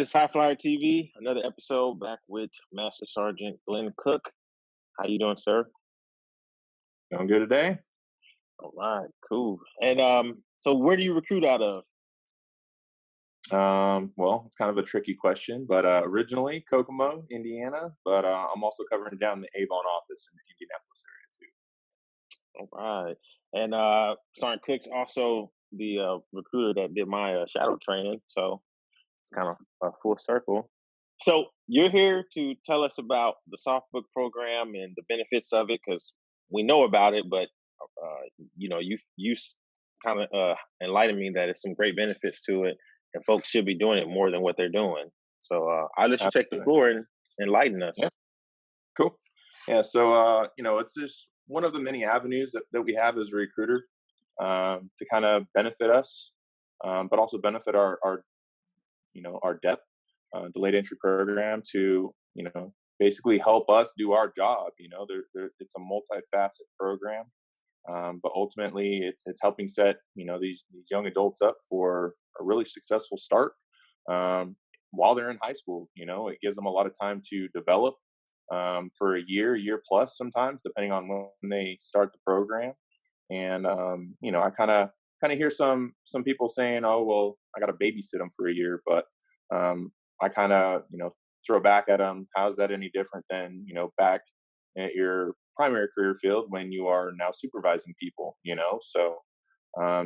is High Flyer TV, another episode back with Master Sergeant Glenn Cook. How you doing, sir? Doing good today? All right, cool. And so where do you recruit out of? Well, it's kind of a tricky question, but originally Kokomo, Indiana, but I'm also covering down the Avon office in the Indianapolis area All right. And Sergeant Cook's also the recruiter that did my shadow training, so it's kind of a full circle. So you're here to tell us about the Softbook program and the benefits of it, because we know about it, but you kind of enlightened me that it's some great benefits to it, and folks should be doing it more than what they're doing. So I'll let too. you take the Absolutely. floor and enlighten us. Yeah, cool. Yeah, so it's just one of the many avenues that we have as a recruiter to kind of benefit us, but also benefit our depth, delayed entry program to basically help us do our job. It's a multifaceted program, but ultimately it's helping set these young adults up for a really successful start while they're in high school. It gives them a lot of time to develop for a year plus sometimes, depending on when they start the program. And I kind of hear some people saying, "Oh, well, I got to babysit them for a year," but I kind of throw back at them. How's that any different than back at your primary career field when you are now supervising people? So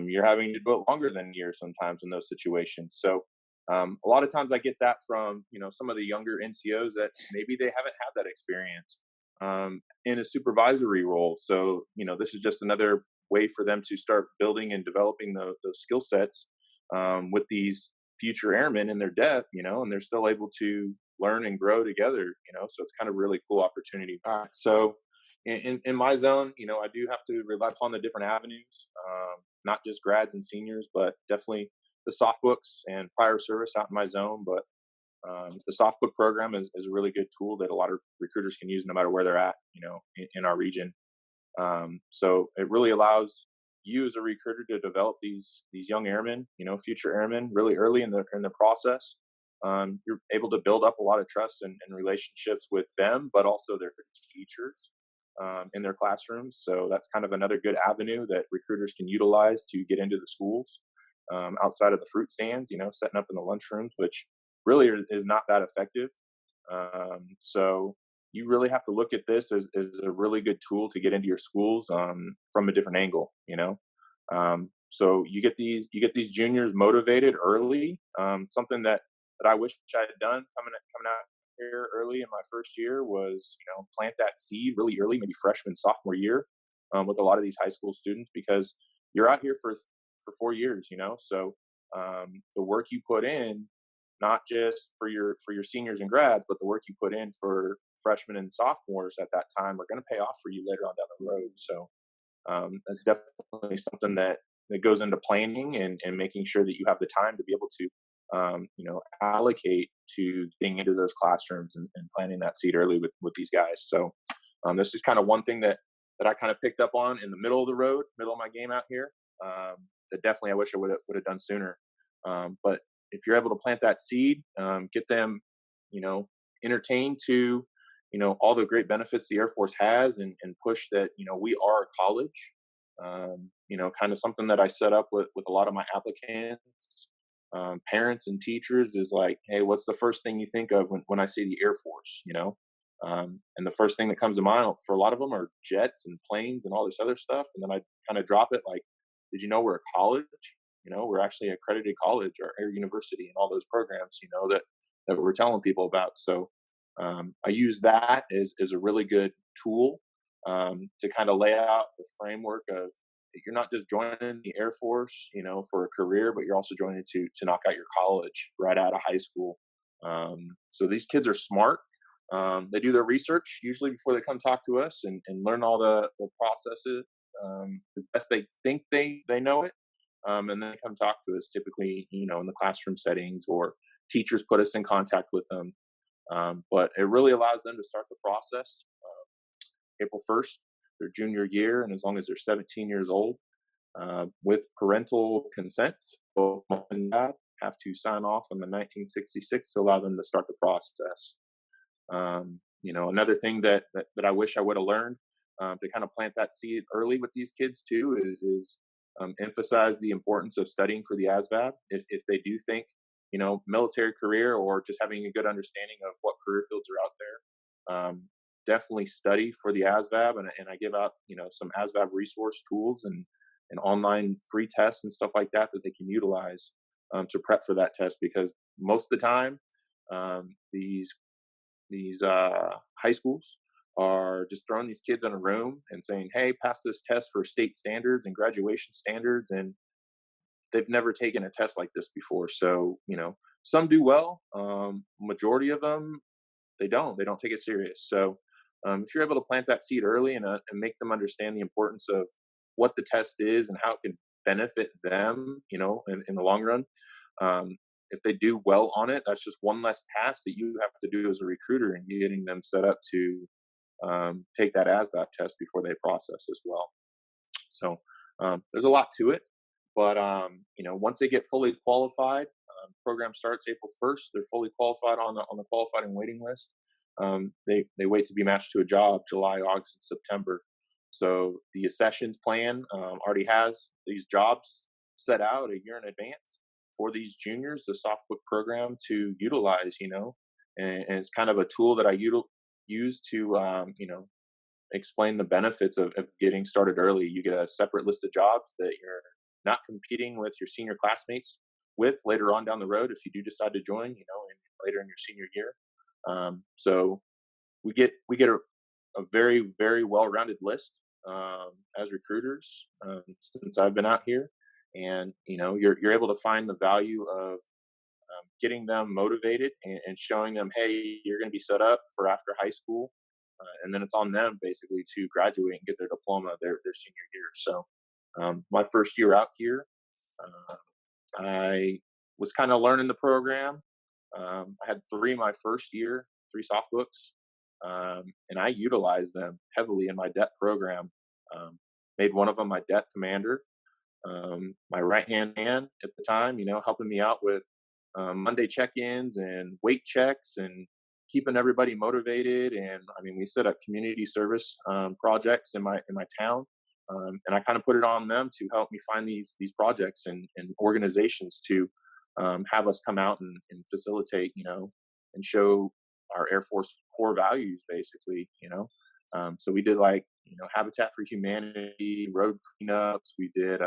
you're having to do it longer than a year sometimes in those situations. So a lot of times I get that from some of the younger NCOs that maybe they haven't had that experience in a supervisory role. So this is just another way for them to start building and developing those skill sets with these future airmen in their depth, and they're still able to learn and grow together. So it's kind of really cool opportunity. So in my zone, I do have to rely upon the different avenues, not just grads and seniors, but definitely the soft books and prior service out in my zone. But the soft book program is a really good tool that a lot of recruiters can use no matter where they're at, in our region. So it really allows you as a recruiter to develop these young airmen, future airmen, really early in the process. You're able to build up a lot of trust and relationships with them, but also their teachers in their classrooms. So that's kind of another good avenue that recruiters can utilize to get into the schools outside of the fruit stands. Setting up in the lunchrooms, which really is not that effective. So you really have to look at this as a really good tool to get into your schools from a different angle. So you get these juniors motivated early. Something that I wish I had done coming out here early in my first year was plant that seed really early, maybe freshman, sophomore year, with a lot of these high school students, because you're out here for 4 years. So the work you put in, not just for your seniors and grads, but the work you put in for freshmen and sophomores at that time are going to pay off for you later on down the road. So that's definitely something that goes into planning and making sure that you have the time to be able to allocate to getting into those classrooms and planting that seed early with these guys. So this is kind of one thing that I kind of picked up on in the middle of the road, middle of my game out here. That definitely I wish I would have done sooner. But if you're able to plant that seed, get them, entertained to, all the great benefits the Air Force has, and push that, we are a college, kind of something that I set up with a lot of my applicants, parents and teachers is like, hey, what's the first thing you think of when I say the Air Force, and the first thing that comes to mind for a lot of them are jets and planes and all this other stuff. And then I kind of drop it like, did you know we're a college? We're actually an accredited college or Air University and all those programs, that we're telling people about. So I use that as a really good tool to kind of lay out the framework of you're not just joining the Air Force, for a career, but you're also joining to knock out your college right out of high school. So these kids are smart. They do their research usually before they come talk to us and learn all the processes as best they think they know it. And then they come talk to us typically, in the classroom settings, or teachers put us in contact with them. But it really allows them to start the process April 1st, their junior year, and as long as they're 17 years old, with parental consent, both mom and dad, have to sign off on the 1966 to allow them to start the process. Another thing that I wish I would have learned to kind of plant that seed early with these kids too is emphasize the importance of studying for the ASVAB if they do think military career or just having a good understanding of what career fields are out there. Definitely study for the ASVAB, and I give out some ASVAB resource tools and online free tests and stuff like that they can utilize to prep for that test, because most of the time these high schools are just throwing these kids in a room and saying, "Hey, pass this test for state standards and graduation standards," and they've never taken a test like this before. So some do well. Majority of them they don't take it serious. So if you're able to plant that seed early and make them understand the importance of what the test is and how it can benefit them, in the long run. If they do well on it, that's just one less task that you have to do as a recruiter and getting them set up to take that ASVAB test before they process as well. So there's a lot to it, but once they get fully qualified, program starts April 1st. They're fully qualified on the qualified and waiting list. They wait to be matched to a job July, August, and September. So the accessions plan already has these jobs set out a year in advance for these juniors, the Softbook program to utilize. And it's kind of a tool that I use to explain the benefits of getting started early. You get a separate list of jobs that you're not competing with your senior classmates with later on down the road if you do decide to join, later in your senior year. So we get a very, very well-rounded list as recruiters since I've been out here, and you're able to find the value of getting them motivated and showing them, hey, you're going to be set up for after high school, and then it's on them basically to graduate and get their diploma their senior year. So my first year out here, I was kind of learning the program. I had three my first year, three Softbooks, and I utilized them heavily in my debt program. Made one of them my debt commander, my right-hand man at the time, helping me out with Monday check-ins and weight checks and keeping everybody motivated. And I mean, we set up community service projects in my town, and I kind of put it on them to help me find these projects and organizations to have us come out and facilitate, and show our Air Force core values, basically. So we did Habitat for Humanity, road cleanups. We did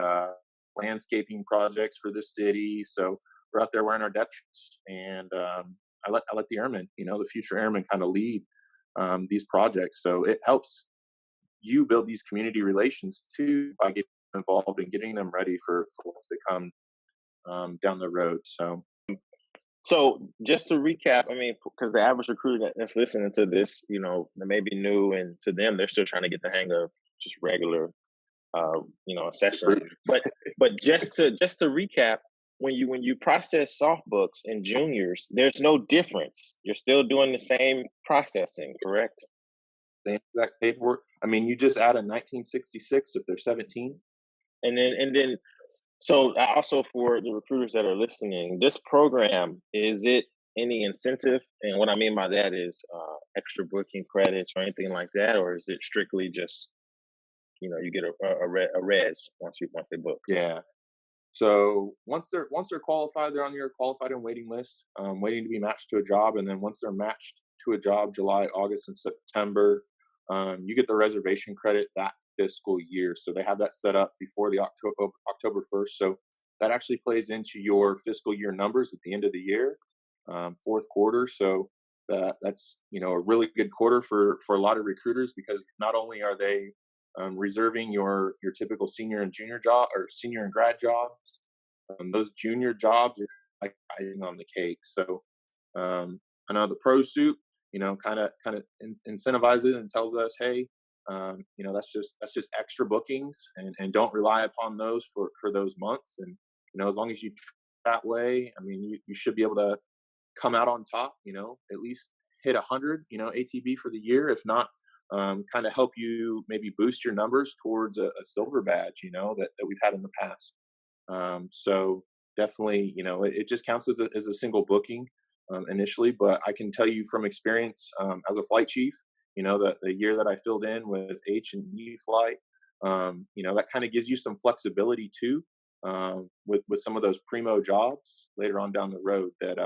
landscaping projects for the city. So we're out there wearing our depth shirts, and I let the airmen, the future airmen, kind of lead these projects. So it helps you build these community relations too by getting involved and getting them ready for what's to come down the road. So just to recap, I mean, because the average recruiter that's listening to this, they may be new, and to them, they're still trying to get the hang of just regular, sessions. But just to recap, when you process soft books in juniors, there's no difference. You're still doing the same processing, correct? The exact paperwork. I mean, you just add a 1966 if they're 17. And then so also for the recruiters that are listening, this program, is it any incentive? And what I mean by that is extra booking credits or anything like that, or is it strictly just you get a res once they book? Yeah. So once they're qualified, they're on your qualified and waiting list, waiting to be matched to a job. And then once they're matched to a job, July, August, and September, you get the reservation credit that fiscal year. So they have that set up before the October 1st. So that actually plays into your fiscal year numbers at the end of the year, fourth quarter. So that's a really good quarter for a lot of recruiters, because not only are they reserving your typical senior and junior job or senior and grad jobs, those junior jobs are like icing on the cake. So I know the pro suit, kind of incentivizes it and tells us, hey, that's just extra bookings, and don't rely upon those for those months. And as long as you that way, I mean, you should be able to come out on top. At least hit 100, ATB for the year. If not, kind of help you maybe boost your numbers towards a silver badge, that we've had in the past. So definitely, it just counts as a single booking initially. But I can tell you from experience as a flight chief, the year that I filled in with H and E flight, that kind of gives you some flexibility too, with some of those primo jobs later on down the road that,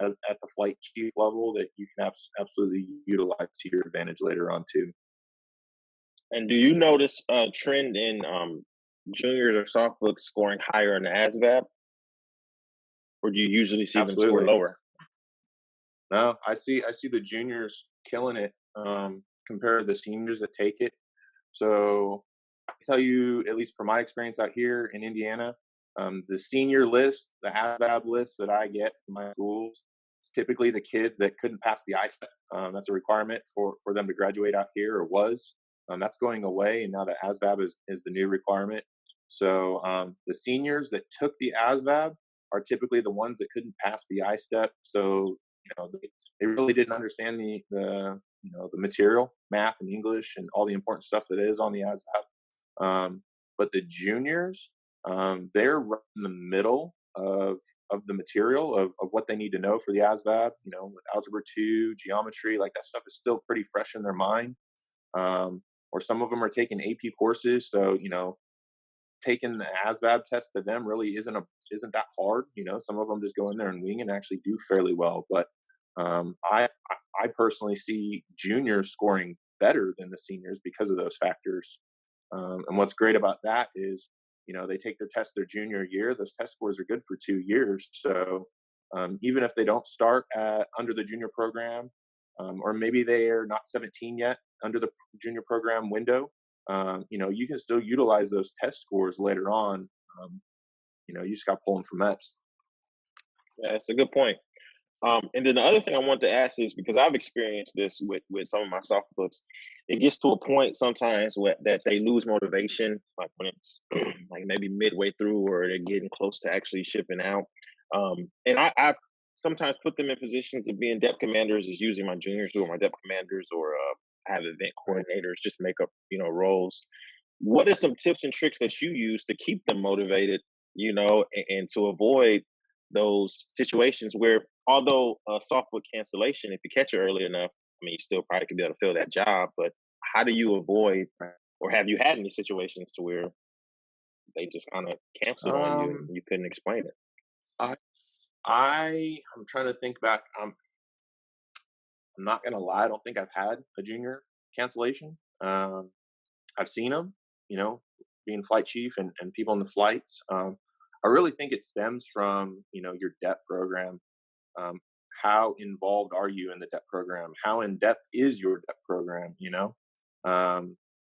at the flight chief level that you can absolutely utilize to your advantage later on too. And do you notice a trend in juniors or softbooks scoring higher in the ASVAB, or do you usually see them score Absolutely. lower? No, I see the juniors killing it compared to the seniors that take it. So I can tell you, at least from my experience out here in Indiana, the senior list, the ASVAB list that I get from my schools, it's typically the kids that couldn't pass the ISEP. That's a requirement for them to graduate out here, or was. That's going away, and now the ASVAB is the new requirement. So the seniors that took the ASVAB are typically the ones that couldn't pass the I-step. So they really didn't understand the material, math and English, and all the important stuff that is on the ASVAB. But the juniors, they're right in the middle of the material of what they need to know for the ASVAB. With Algebra 2, geometry, like that stuff is still pretty fresh in their mind. Or some of them are taking AP courses, so taking the ASVAB test to them really isn't that hard. Some of them just go in there and wing and actually do fairly well. But I personally see juniors scoring better than the seniors because of those factors. And what's great about that is, they take their test their junior year. Those test scores are good for 2 years. So even if they don't start under the junior program, or maybe they are not 17 yet under the junior program window, you can still utilize those test scores later on. You just got pulling from MEPS. Yeah, that's a good point. And then the other thing I want to ask is, because I've experienced this with some of my soft books, it gets to a point sometimes that they lose motivation, like when it's like maybe midway through or they're getting close to actually shipping out. And I sometimes put them in positions of being depth commanders, is using my juniors or my depth commanders, or I have event coordinators just make up roles. What are some tips and tricks that you use to keep them motivated, and to avoid those situations where, although a software cancellation, if you catch it early enough, I mean, you still probably could be able to fill that job, but how do you avoid, or have you had any situations to where they just kind of canceled on you and Um, you couldn't explain it? I I'm trying to think back. I'm not gonna lie. I don't think I've had a junior cancellation. I've seen them, being flight chief and people in the flights. I really think it stems from your depth program. Um, how involved are you in the depth program? How in depth is your depth program?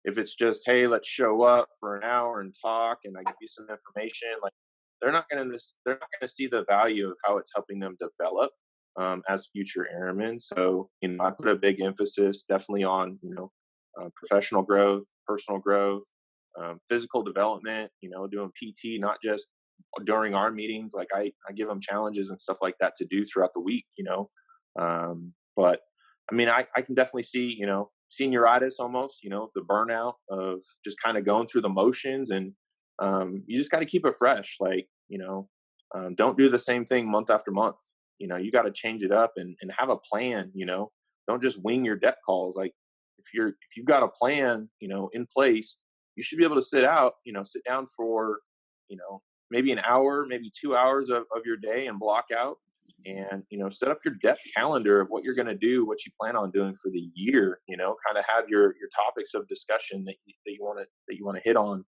If it's just, hey, let's show up for an hour and talk, and I give you some information, like they're not gonna see the value of how it's helping them develop as future airmen. So I put a big emphasis definitely on professional growth, personal growth, physical development. Doing PT, not just during our meetings. Like I give them challenges and stuff like that to do throughout the week. But I mean, I can definitely see senioritis almost. The burnout of just kind of going through the motions, and you just got to keep it fresh. Like don't do the same thing month after month. You got to change it up and have a plan. Don't just wing your depth calls. Like if you've got a plan, in place, you should be able to sit down for, maybe an hour, maybe 2 hours of your day and block out and, set up your depth calendar of what you're going to do, what you plan on doing for the year, kind of have your topics of discussion that you want to hit on.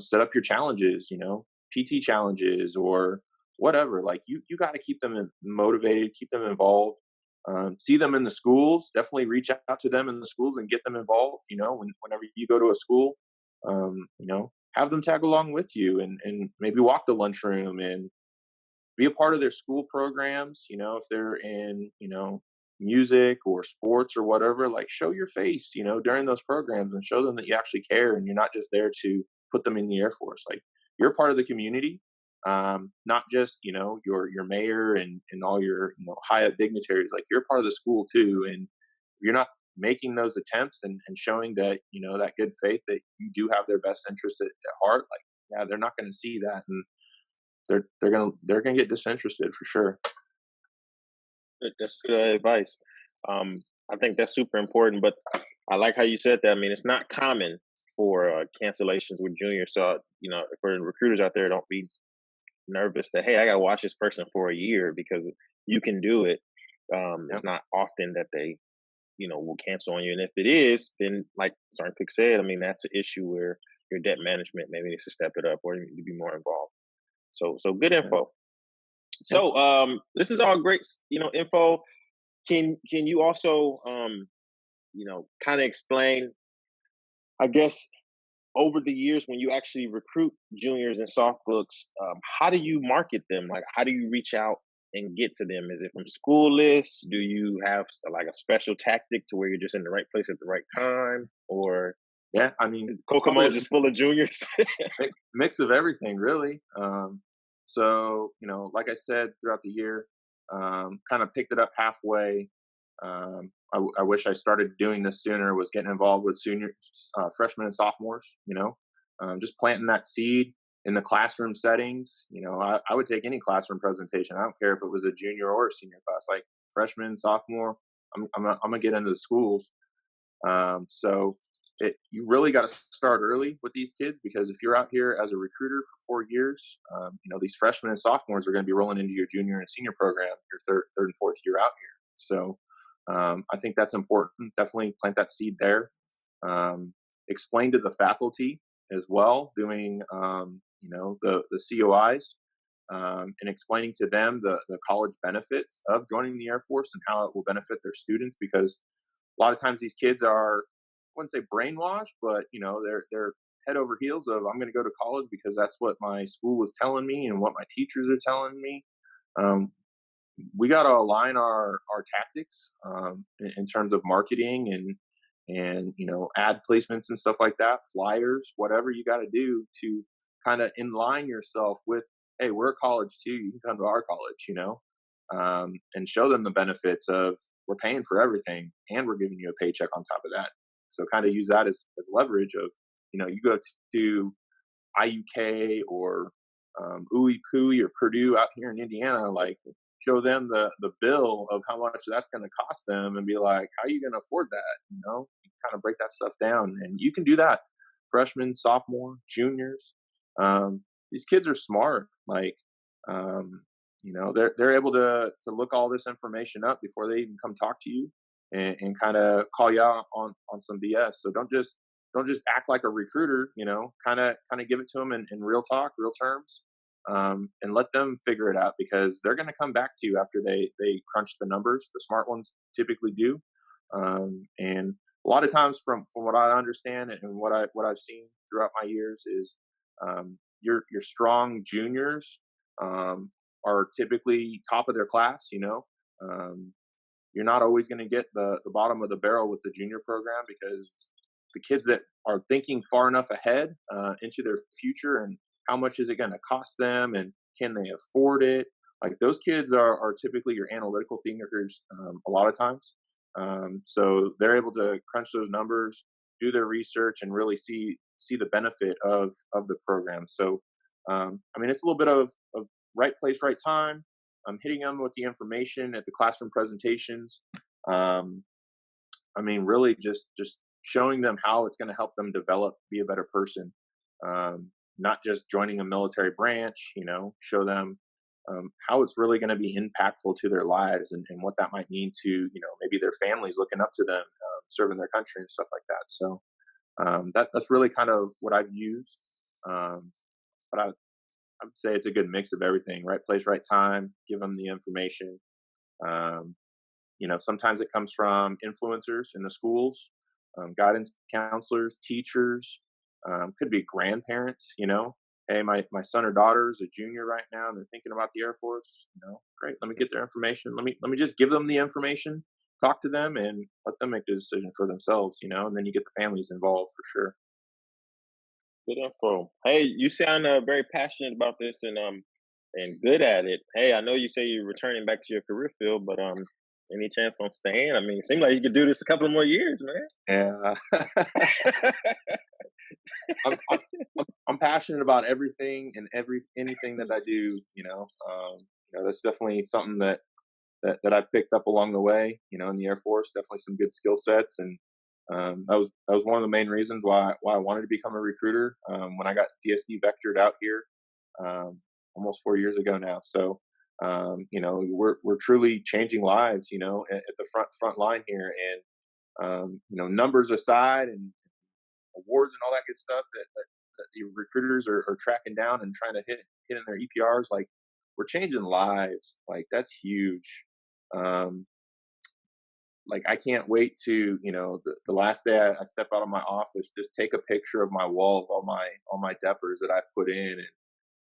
Set up your challenges, PT challenges or whatever. Like you got to keep them motivated, keep them involved. See them in the schools. Definitely reach out to them in the schools and get them involved. Whenever you go to a school, have them tag along with you and maybe walk the lunchroom and be a part of their school programs. If they're in, music or sports or whatever, like show your face, during those programs and show them that you actually care and you're not just there to put them in the Air Force. Like you're a part of the community, not just, your mayor and all your, high up dignitaries. Like you're part of the school too. And if you're not making those attempts and showing that, that good faith that you do have their best interest at heart, like, yeah, they're not going to see that. And they're gonna get disinterested for sure. That's good advice. I think that's super important, but I like how you said that. I mean, it's not common for cancellations with juniors. So, for the recruiters out there, don't be nervous that, hey, I got to watch this person for a year because you can do it. Yep. It's not often that they, will cancel on you. And if it is, then like Sergeant Cook said, I mean, that's an issue where your debt management maybe needs to step it up or you need to be more involved. So good Yep. info. Yep. So this is all great, info. Can you also kind of explain, I guess, over the years when you actually recruit juniors and soft books, how do you market them? Like, how do you reach out and get to them? Is it from school lists? Do you have like a special tactic to where you're just in the right place at the right time, or Yeah, I mean, is probably Kokomo just full of juniors? mix of everything, really. So like I said, throughout the year, kind of picked it up halfway. I wish I started doing this sooner. Was getting involved with seniors, freshmen, and sophomores. Just planting that seed in the classroom settings. I would take any classroom presentation. I don't care if it was a junior or a senior class, like freshman, sophomore. I'm gonna get into the schools. So you really got to start early with these kids, because if you're out here as a recruiter for 4 years, these freshmen and sophomores are going to be rolling into your junior and senior program your third and fourth year out here. So I think that's important. Definitely plant that seed there. Explain to the faculty as well, doing the COIs, and explaining to them the college benefits of joining the Air Force and how it will benefit their students, because a lot of times these kids are, I wouldn't say brainwashed, but they're head over heels of, I'm going to go to college because that's what my school was telling me and what my teachers are telling me. Um, we got to align our tactics, in terms of marketing and ad placements and stuff like that, flyers, whatever you got to do to kind of inline yourself with, hey, we're a college too, you can come to our college, and show them the benefits of, we're paying for everything and we're giving you a paycheck on top of that. So kind of use that as leverage of, you go to IUK or Ooey Pooey or Purdue out here in Indiana, like show them the bill of how much that's going to cost them and be like, how are you going to afford that? You kind of break that stuff down, and you can do that. Freshmen, sophomore, juniors, these kids are smart. Like, they're able to look all this information up before they even come talk to you, and kind of call you out on some BS. So don't just act like a recruiter. Kind of give it to them in real talk, real terms, and let them figure it out, because they're going to come back to you after they crunch the numbers. The smart ones typically do, and a lot of times, from what I understand and what I've seen throughout my years, is your strong juniors are typically top of their class. You're not always going to get the bottom of the barrel with the junior program, because the kids that are thinking far enough ahead into their future and how much is it going to cost them and can they afford it, like those kids are typically your analytical thinkers, a lot of times. So they're able to crunch those numbers, do their research, and really see the benefit of the program. So I mean, it's a little bit of right place, right time. I'm hitting them with the information at the classroom presentations. I mean, really just showing them how it's going to help them develop, be a better person. Not just joining a military branch, show them how it's really going to be impactful to their lives, and what that might mean to, maybe their families looking up to them, serving their country and stuff like that. So that's really kind of what I've used. But I would say it's a good mix of everything: right place, right time. Give them the information. Um, sometimes it comes from influencers in the schools, guidance counselors, teachers, could be grandparents. Hey, my son or daughter is a junior right now, and they're thinking about the Air Force. Great. Let me get their information. Let me just give them the information, talk to them, and let them make the decision for themselves. And then you get the families involved for sure. Good info. Hey, you sound very passionate about this and good at it. Hey, I know you say you're returning back to your career field, but any chance on staying? I mean, it seems like you could do this a couple of more years, Yeah. man. I'm, I'm, I'm passionate about everything and anything that I do. That's definitely something that I've picked up along the way. In the Air Force, definitely some good skill sets, and that was one of the main reasons why I wanted to become a recruiter. When I got DSD vectored out here, um, almost 4 years ago now. So, we're truly changing lives. At the front line here, and numbers aside, and awards and all that good stuff that the recruiters are tracking down and trying to hit in their EPRs. Like, we're changing lives. Like, that's huge. Um, like, I can't wait to, the last day I step out of my office, just take a picture of my wall of all my deppers that I've put in,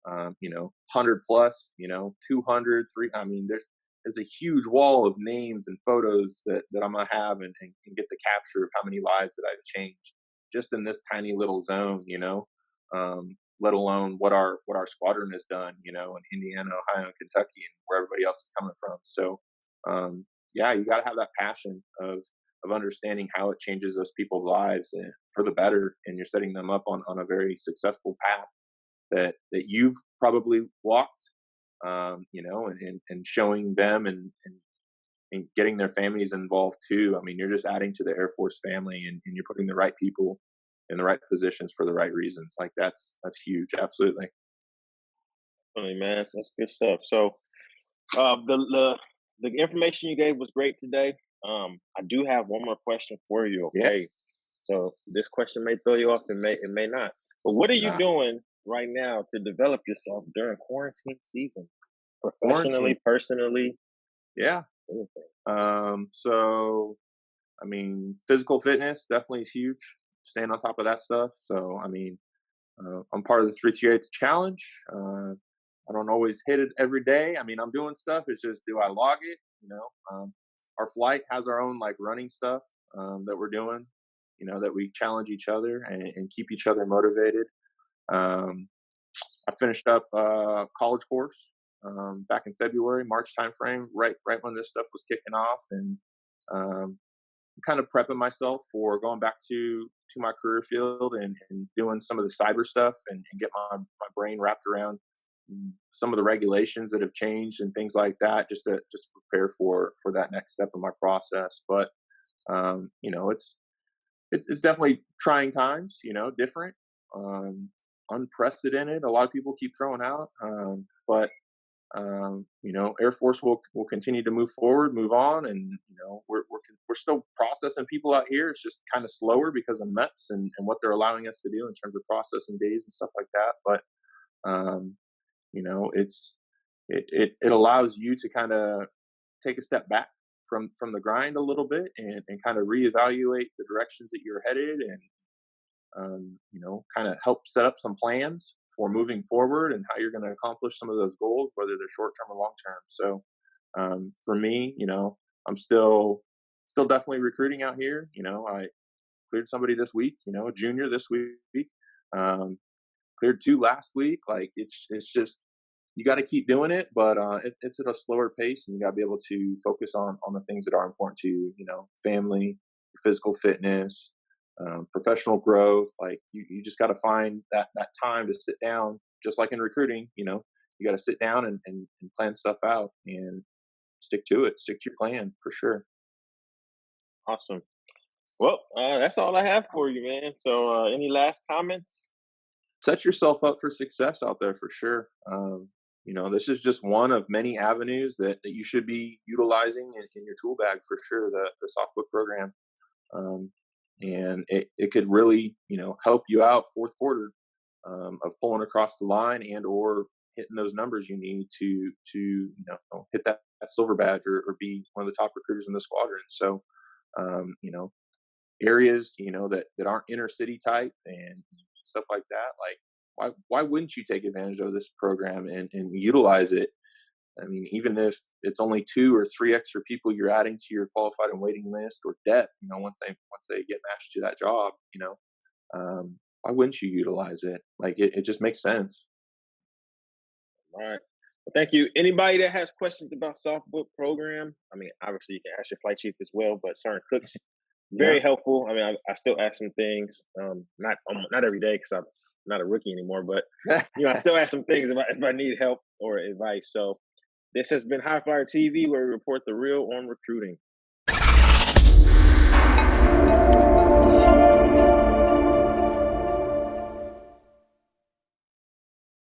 and 100 plus, 200, three. I mean, there's a huge wall of names and photos that I'm gonna have, and get the capture of how many lives that I've changed just in this tiny little zone. Let alone what our squadron has done, in Indiana, Ohio, and Kentucky, and where everybody else is coming from. So, um, yeah, you got to have that passion of understanding how it changes those people's lives, for the better, and you're setting them up on a very successful path that you've probably walked, and showing them, and getting their families involved too. I mean, you're just adding to the Air Force family, and you're putting the right people in the right positions for the right reasons. Like, that's huge. Absolutely. Definitely, man. That's good stuff. So, the information you gave was great today. I do have one more question for you. Yeah. Okay, so this question may throw you off, it may not. But what are you Nah. doing right now to develop yourself during quarantine season, Quarantine. professionally, personally, Yeah. anything? So, I mean, physical fitness definitely is huge. Staying on top of that stuff. So, I mean, I'm part of the 328 challenge. I don't always hit it every day. I mean, I'm doing stuff. It's just, do I log it? Our flight has our own, like, running stuff, that we're doing. That we challenge each other, and keep each other motivated. Um, I finished up a college course, back in February, March timeframe, right when this stuff was kicking off, and um, kind of prepping myself for going back to my career field, and doing some of the cyber stuff, and get my brain wrapped around some of the regulations that have changed and things like that, just to prepare for that next step of my process. But it's definitely trying times, different, um, unprecedented. A lot of people keep throwing out, but Air Force will continue to move forward, move on, and we're still processing people out here. It's just kind of slower because of MEPS, and what they're allowing us to do in terms of processing days and stuff like that. But um, it allows you to kind of take a step back from the grind a little bit, and kind of reevaluate the directions that you're headed, and kind of help set up some plans for moving forward, and how you're going to accomplish some of those goals, whether they're short term or long term. So, for me, I'm still definitely recruiting out here. I cleared somebody this week, a junior this week, um, cleared two last week. Like, it's just, you got to keep doing it, but it's at a slower pace, and you got to be able to focus on the things that are important to you. Family, physical fitness, professional growth. Like, you just got to find that time to sit down, just like in recruiting. You got to sit down, and plan stuff out, and stick to it. Stick to your plan for sure. Awesome. Well, that's all I have for you, man. So, any last comments? Set yourself up for success out there for sure. This is just one of many avenues that you should be utilizing in your tool bag for sure. The Softbook program, um, and it could really, help you out fourth quarter, of pulling across the line, and/or hitting those numbers you need to hit that silver badge, or be one of the top recruiters in the squadron. So, um, you know, areas that aren't inner city type and stuff like that. Like, why wouldn't you take advantage of this program, and utilize it? I mean, even if it's only two or three extra people you're adding to your qualified and waiting list or depth, once they get matched to that job, why wouldn't you utilize it? Like, it just makes sense. All right. Well, thank you. Anybody that has questions about Softbook program, I mean, obviously you can ask your flight chief as well, but Sergeant Cooks, Yeah. very helpful. I mean, I still ask some things, not every day because not a rookie anymore, but I still have some things if I need help or advice. So this has been High Flyer TV, where we report the real on recruiting.